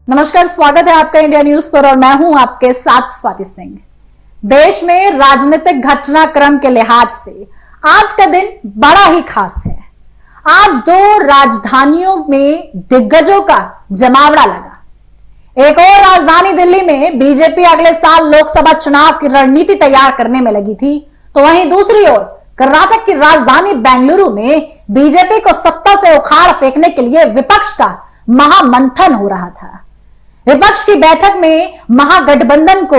नमस्कार, स्वागत है आपका इंडिया न्यूज पर और मैं हूं आपके साथ स्वाति सिंह। देश में राजनीतिक घटनाक्रम के लिहाज से आज का दिन बड़ा ही खास है। आज दो राजधानियों में दिग्गजों का जमावड़ा लगा। एक और राजधानी दिल्ली में बीजेपी अगले साल लोकसभा चुनाव की रणनीति तैयार करने में लगी थी, तो वहीं दूसरी ओर कर्नाटक की राजधानी बेंगलुरु में बीजेपी को सत्ता से उखाड़ फेंकने के लिए विपक्ष का महामंथन हो रहा था। विपक्ष की बैठक में महागठबंधन को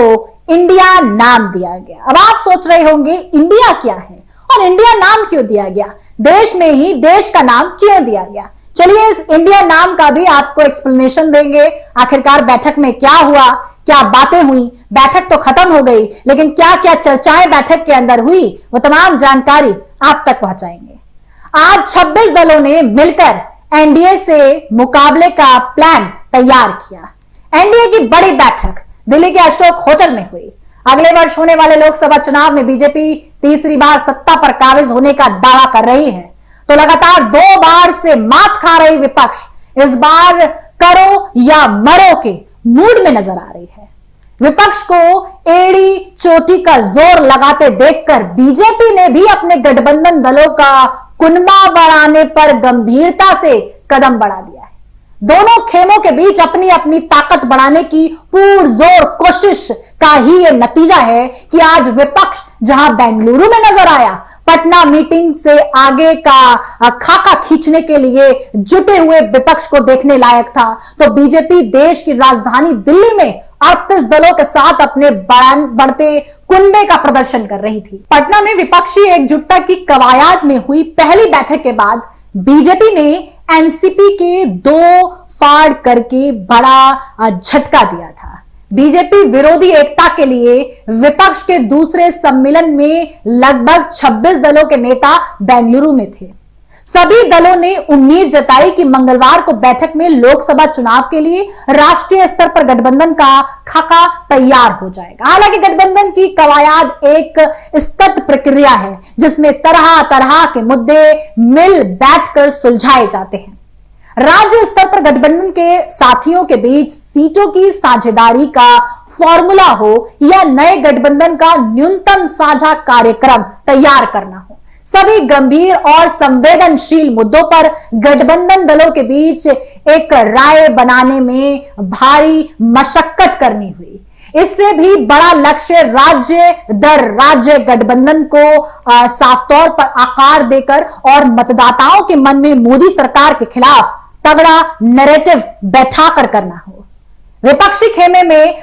इंडिया नाम दिया गया। अब आप सोच रहे होंगे इंडिया क्या है और इंडिया नाम क्यों दिया गया, देश में ही देश का नाम क्यों दिया गया। चलिए इस इंडिया नाम का भी आपको एक्सप्लेनेशन देंगे। आखिरकार बैठक में क्या हुआ, क्या बातें हुई, बैठक तो खत्म हो गई लेकिन क्या क्या चर्चाएं बैठक के अंदर हुई, वो तमाम जानकारी आप तक पहुंचाएंगे। आज 26 दलों ने मिलकर एनडीए से मुकाबले का प्लान तैयार किया। एनडीए की बड़ी बैठक दिल्ली के अशोक होटल में हुई। अगले वर्ष होने वाले लोकसभा चुनाव में बीजेपी तीसरी बार सत्ता पर काबिज होने का दावा कर रही है, तो लगातार 2 बार से मात खा रही विपक्ष इस बार करो या मरो के मूड में नजर आ रही है। विपक्ष को एड़ी चोटी का जोर लगाते देखकर बीजेपी ने भी अपने गठबंधन दलों का कुनबा बढ़ाने पर गंभीरता से कदम बढ़ा दिया है। दोनों खेमों के बीच अपनी अपनी ताकत बढ़ाने की पुरजोर कोशिश का ही यह नतीजा है कि आज विपक्ष जहां बेंगलुरु में नजर आया, पटना मीटिंग से आगे का खाका खींचने के लिए जुटे हुए विपक्ष को देखने लायक था, तो बीजेपी देश की राजधानी दिल्ली में 38 दलों के साथ अपने बढ़ते कुनबे का प्रदर्शन कर रही थी। पटना में विपक्षी एकजुटता की कवायद में हुई पहली बैठक के बाद बीजेपी ने एनसीपी के 2 फाड़ करके बड़ा झटका दिया था। बीजेपी विरोधी एकता के लिए विपक्ष के दूसरे सम्मेलन में लगभग 26 दलों के नेता बेंगलुरु में थे। सभी दलों ने उम्मीद जताई कि मंगलवार को बैठक में लोकसभा चुनाव के लिए राष्ट्रीय स्तर पर गठबंधन का खाका तैयार हो जाएगा। हालांकि गठबंधन की कवायद एक सतत प्रक्रिया है जिसमें तरह तरह के मुद्दे मिल बैठकर सुलझाए जाते हैं। राज्य स्तर पर गठबंधन के साथियों के बीच सीटों की साझेदारी का फॉर्मूला हो या नए गठबंधन का न्यूनतम साझा कार्यक्रम तैयार करना हो, सभी गंभीर और संवेदनशील मुद्दों पर गठबंधन दलों के बीच एक राय बनाने में भारी मशक्कत करनी हुई। इससे भी बड़ा लक्ष्य राज्य दर राज्य गठबंधन को साफ तौर पर आकार देकर और मतदाताओं के मन में मोदी सरकार के खिलाफ तगड़ा नैरेटिव बैठाकर करना हो। विपक्षी खेमे में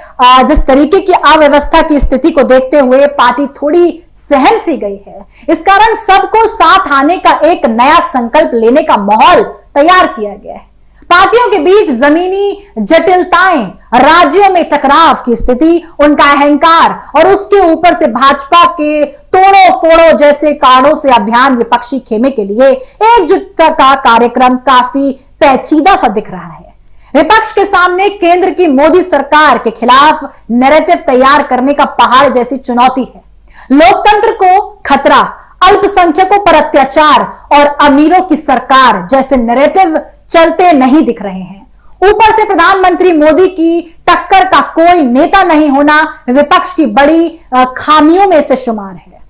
जिस तरीके की अव्यवस्था की स्थिति को देखते हुए पार्टी थोड़ी सहम सी गई है। इस कारण सबको साथ आने का एक नया संकल्प लेने का माहौल तैयार किया गया है। पार्टियों के बीच जमीनी जटिलताएं, राज्यों में टकराव की स्थिति, उनका अहंकार और उसके ऊपर से भाजपा के तोड़ो फोड़ो जैसे कारणों से अभियान विपक्षी खेमे के लिए एकजुटता का कार्यक्रम काफी पेचीदा सा दिख रहा है। विपक्ष के सामने केंद्र की मोदी सरकार के खिलाफ नैरेटिव तैयार करने का पहाड़ जैसी चुनौती है। लोकतंत्र को खतरा, अल्पसंख्यकों पर अत्याचार और अमीरों की सरकार जैसे नैरेटिव चलते नहीं दिख रहे हैं। ऊपर से प्रधानमंत्री मोदी की टक्कर का कोई नेता नहीं होना विपक्ष की बड़ी खामियों में से शुमार है।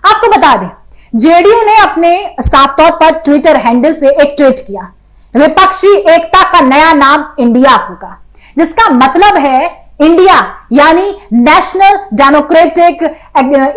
आपको बता दें, जेडीयू ने अपने साफ तौर पर ट्विटर हैंडल से एक ट्वीट किया, विपक्षी एकता का नया नाम इंडिया होगा, जिसका मतलब है इंडिया यानी नेशनल डेमोक्रेटिक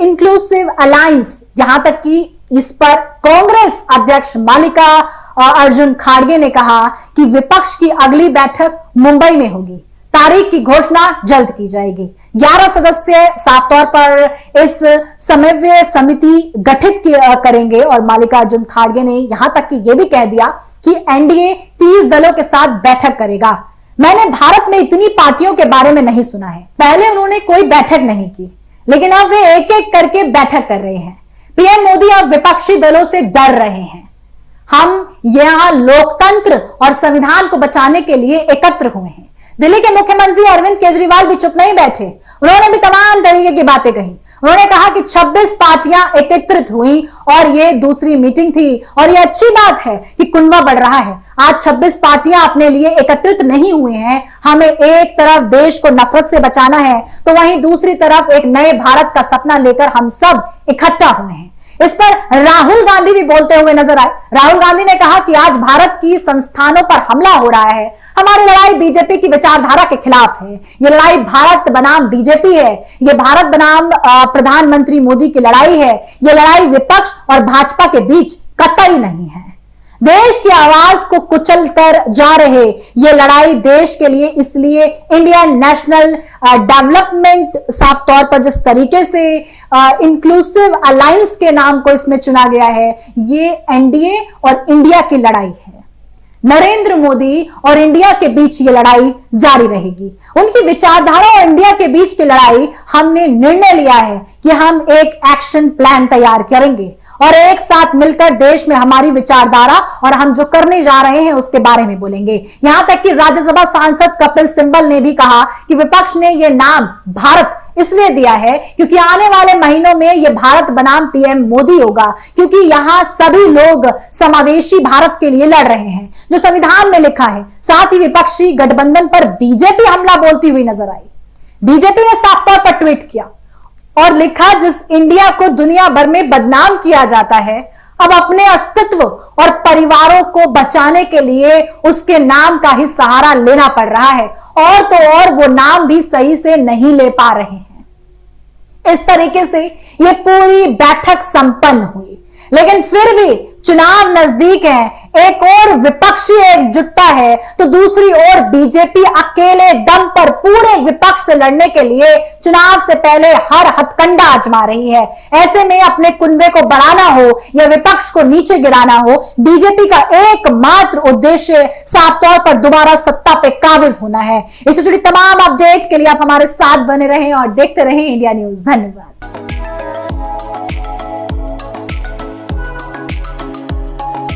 इंक्लूसिव अलायंस। जहां तक कि इस पर कांग्रेस अध्यक्ष मल्लिकार्जुन खड़गे ने कहा कि विपक्ष की अगली बैठक मुंबई में होगी, तारीख की घोषणा जल्द की जाएगी। 11 सदस्य साफ तौर पर इस समन्वय समिति गठित करेंगे और मल्लिकार्जुन खड़गे ने यहां तक कि यह भी कह दिया कि एनडीए 30 दलों के साथ बैठक करेगा। मैंने भारत में इतनी पार्टियों के बारे में नहीं सुना है। पहले उन्होंने कोई बैठक नहीं की, लेकिन अब वे एक एक करके बैठक कर रहे हैं। पीएम मोदी अब विपक्षी दलों से डर रहे हैं। हम यहां लोकतंत्र और संविधान को बचाने के लिए एकत्र हुए हैं। दिल्ली के मुख्यमंत्री अरविंद केजरीवाल भी चुप नहीं बैठे, उन्होंने भी तमाम तरीके की बातें कही। उन्होंने कहा कि 26 पार्टियां एकत्रित हुई और ये दूसरी मीटिंग थी और ये अच्छी बात है कि कुनबा बढ़ रहा है। आज 26 पार्टियां अपने लिए एकत्रित नहीं हुई हैं। हमें एक तरफ देश को नफरत से बचाना है तो वहीं दूसरी तरफ एक नए भारत का सपना लेकर हम सब इकट्ठा हुए हैं। इस पर राहुल गांधी भी बोलते हुए नजर आए। राहुल गांधी ने कहा कि आज भारत की संस्थानों पर हमला हो रहा है। हमारी लड़ाई बीजेपी की विचारधारा के खिलाफ है। ये लड़ाई भारत बनाम बीजेपी है। ये भारत बनाम प्रधानमंत्री मोदी की लड़ाई है। ये लड़ाई विपक्ष और भाजपा के बीच कतई नहीं है। देश की आवाज को कुचल कर जा रहे ये लड़ाई देश के लिए, इसलिए इंडियन नेशनल डेवलपमेंट साफ तौर पर जिस तरीके से इंक्लूसिव अलायंस के नाम को इसमें चुना गया है, ये एनडीए और इंडिया की लड़ाई है। नरेंद्र मोदी और इंडिया के बीच ये लड़ाई जारी रहेगी। उनकी विचारधारा और इंडिया के बीच की लड़ाई, हमने निर्णय लिया है कि हम एक एक्शन प्लान तैयार करेंगे और एक साथ मिलकर देश में हमारी विचारधारा और हम जो करने जा रहे हैं उसके बारे में बोलेंगे। यहां तक कि राज्यसभा सांसद कपिल सिब्बल ने भी कहा कि विपक्ष ने यह नाम भारत इसलिए दिया है क्योंकि आने वाले महीनों में यह भारत बनाम पीएम मोदी होगा, क्योंकि यहां सभी लोग समावेशी भारत के लिए लड़ रहे हैं जो संविधान में लिखा है। साथ ही विपक्षी गठबंधन पर बीजेपी हमला बोलती हुई नजर आई। बीजेपी ने साफ तौर पर ट्वीट किया और लिखा, जिस इंडिया को दुनिया भर में बदनाम किया जाता है, अब अपने अस्तित्व और परिवारों को बचाने के लिए उसके नाम का ही सहारा लेना पड़ रहा है, और तो और वो नाम भी सही से नहीं ले पा रहे हैं। इस तरीके से ये पूरी बैठक संपन्न हुई, लेकिन फिर भी चुनाव नजदीक है, एक और विपक्षी एकजुटता है तो दूसरी ओर बीजेपी अकेले दम पर पूरे विपक्ष से लड़ने के लिए चुनाव से पहले हर हथकंडा आजमा रही है। ऐसे में अपने कुनबे को बढ़ाना हो या विपक्ष को नीचे गिराना हो, बीजेपी का एकमात्र उद्देश्य साफ तौर पर दोबारा सत्ता पे काबिज होना है। इससे जुड़ी तमाम अपडेट के लिए आप हमारे साथ बने रहें और देखते रहें इंडिया न्यूज। धन्यवाद।